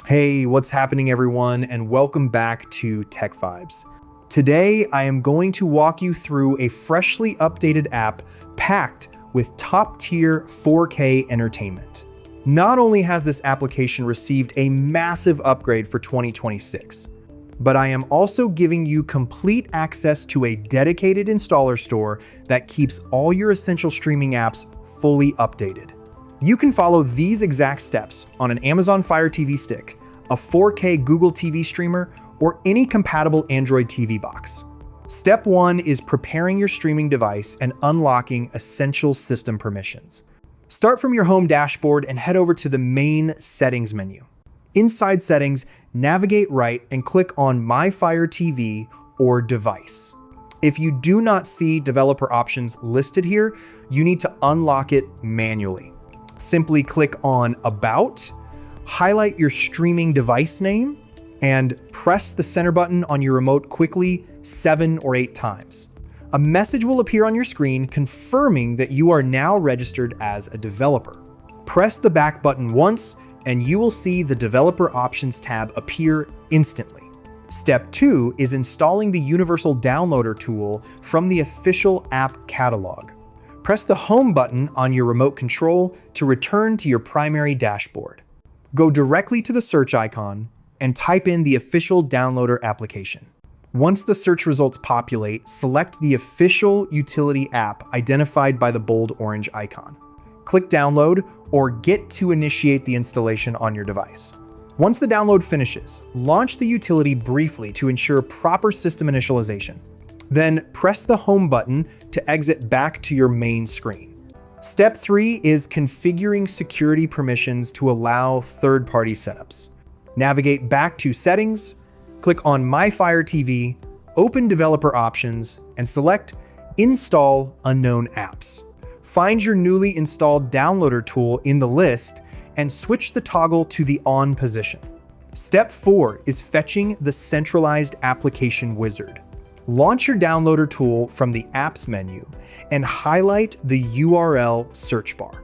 Hey, what's happening everyone, and welcome back to TechVibes. Today, I am going to walk you through a freshly updated app packed with top-tier 4K entertainment. Not only has this application received a massive upgrade for 2026, but I am also giving you complete access to a dedicated installer store that keeps all your essential streaming apps fully updated. You can follow these exact steps on an Amazon Fire TV stick, a 4K Google TV streamer, or any compatible Android TV box. Step 1 is preparing your streaming device and unlocking essential system permissions. Start from your home dashboard and head over to the main settings menu. Inside settings, navigate right and click on My Fire TV or device. If you do not see developer options listed here, you need to unlock it manually. Simply click on About, highlight your streaming device name, and press the center button on your remote quickly 7 or 8 times. A message will appear on your screen confirming that you are now registered as a developer. Press the back button once, and you will see the Developer Options tab appear instantly. Step 2 is installing the Universal Downloader tool from the official app catalog. Press the Home button on your remote control to return to your primary dashboard. Go directly to the search icon and type in the official downloader application. Once the search results populate, select the official utility app identified by the bold orange icon. Click Download or Get to initiate the installation on your device. Once the download finishes, launch the utility briefly to ensure proper system initialization. Then press the Home button to exit back to your main screen. Step 3 is configuring security permissions to allow third-party setups. Navigate back to Settings, click on My Fire TV, open Developer Options, and select Install Unknown Apps. Find your newly installed downloader tool in the list and switch the toggle to the On position. Step 4 is fetching the centralized application wizard. Launch your downloader tool from the Apps menu and highlight the URL search bar.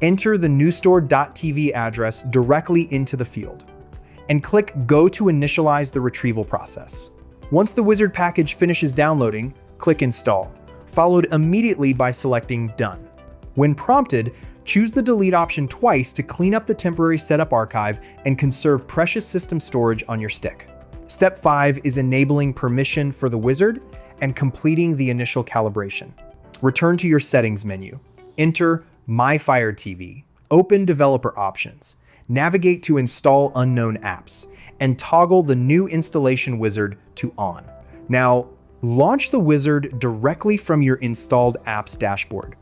Enter the newstore.tv address directly into the field, and click Go to initialize the retrieval process. Once the wizard package finishes downloading, click Install, followed immediately by selecting Done. When prompted, choose the Delete option twice to clean up the temporary setup archive and conserve precious system storage on your stick. Step 5 is enabling permission for the wizard and completing the initial calibration. Return to your settings menu, enter My Fire TV, open Developer Options, navigate to Install Unknown Apps, and toggle the new installation wizard to On. Now, launch the wizard directly from your installed apps dashboard.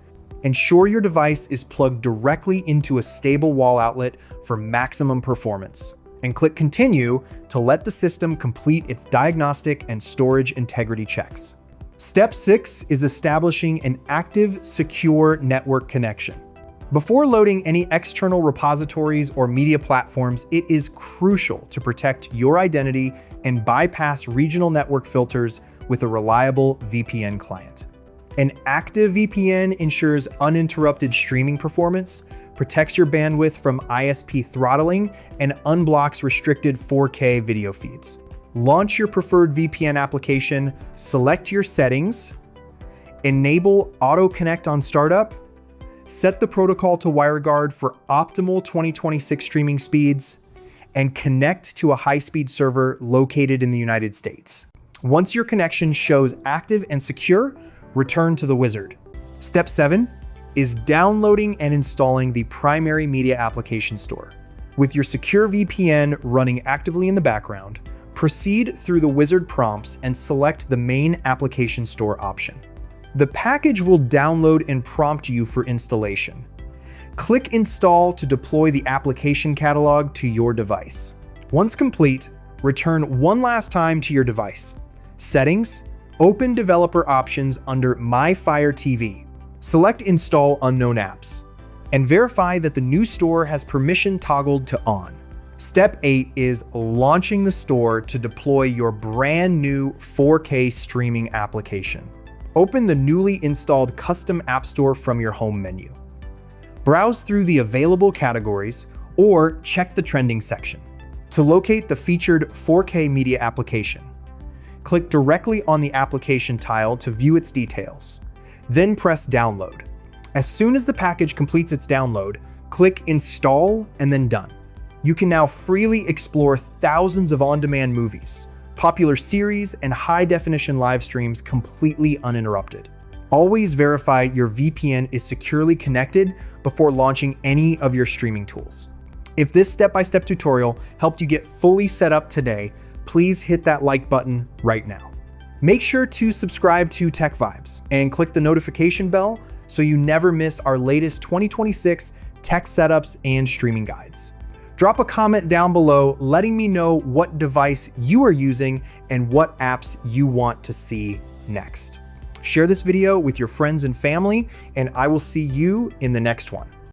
Ensure your device is plugged directly into a stable wall outlet for maximum performance, and click Continue to let the system complete its diagnostic and storage integrity checks. Step 6 is establishing an active, secure network connection. Before loading any external repositories or media platforms, it is crucial to protect your identity and bypass regional network filters with a reliable VPN client. An active VPN ensures uninterrupted streaming performance, protects your bandwidth from ISP throttling, and unblocks restricted 4K video feeds. Launch your preferred VPN application, select your settings, enable Auto Connect on startup, set the protocol to WireGuard for optimal 2026 streaming speeds, and connect to a high-speed server located in the United States. Once your connection shows active and secure, return to the wizard. Step 7 is downloading and installing the primary media application store. With your secure VPN running actively in the background, proceed through the wizard prompts and select the main application store option. The package will download and prompt you for installation. Click Install to deploy the application catalog to your device. Once complete, return one last time to your device. Settings, open Developer Options under My Fire TV. Select Install Unknown Apps, and verify that the new store has permission toggled to On. Step 8 is launching the store to deploy your brand new 4K streaming application. Open the newly installed custom Appstore from your home menu. Browse through the available categories or check the trending section. To locate the featured 4K media application, click directly on the application tile to view its details. Then press Download. As soon as the package completes its download, click Install and then Done. You can now freely explore thousands of on-demand movies, popular series, and high-definition live streams completely uninterrupted. Always verify your VPN is securely connected before launching any of your streaming tools. If this step-by-step tutorial helped you get fully set up today, please hit that like button right now. Make sure to subscribe to TechVibes and click the notification bell so you never miss our latest 2026 tech setups and streaming guides. Drop a comment down below letting me know what device you are using and what apps you want to see next. Share this video with your friends and family, and I will see you in the next one.